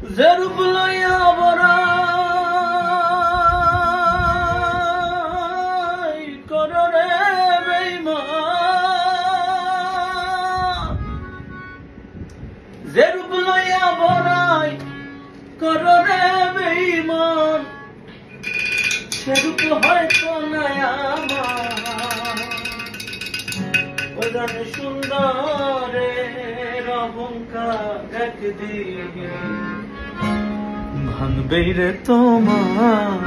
যে রূপ লইয়া বড়াই করো রে বেঈমান, যে রূপ লইয়া বড়াই করো রে বেঈমান, সে রূপ হয়তো নাই আমার। ও জানে সুন্দরের অহংকার একদিন ভাঙবে রে তোমার।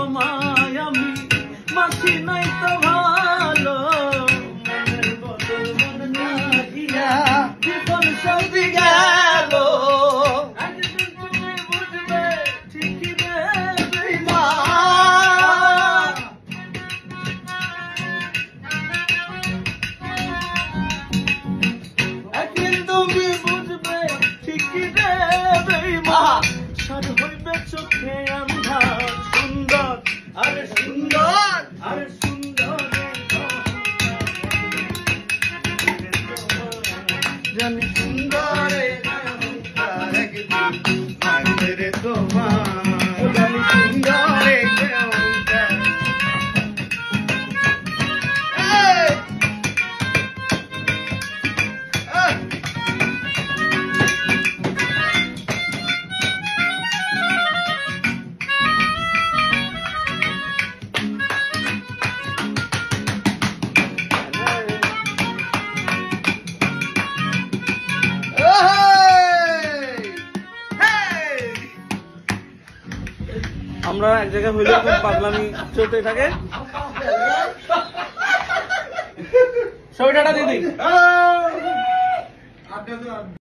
তোমায় আমি বাসি নাই তো ভালো, মনের বদল মন চাহিয়া জীবন সবই গেল। একদিন তুমি বুঝবে ঠিকই রে বেঈমান, একদিন তুমি বুঝবে ঠিকই রে বেঈমান। সার হইবে চোখে আন্ধার, সুন্দর আরে সুন্দর আরে সুন্দর জানি সুন্দরে ভাঙবে রে তোমার, জানি সুন্দরে আমরা এক জায়গায় হইলে খুব পাগলামি চলতে থাকে। সবাই টাটা দিদি।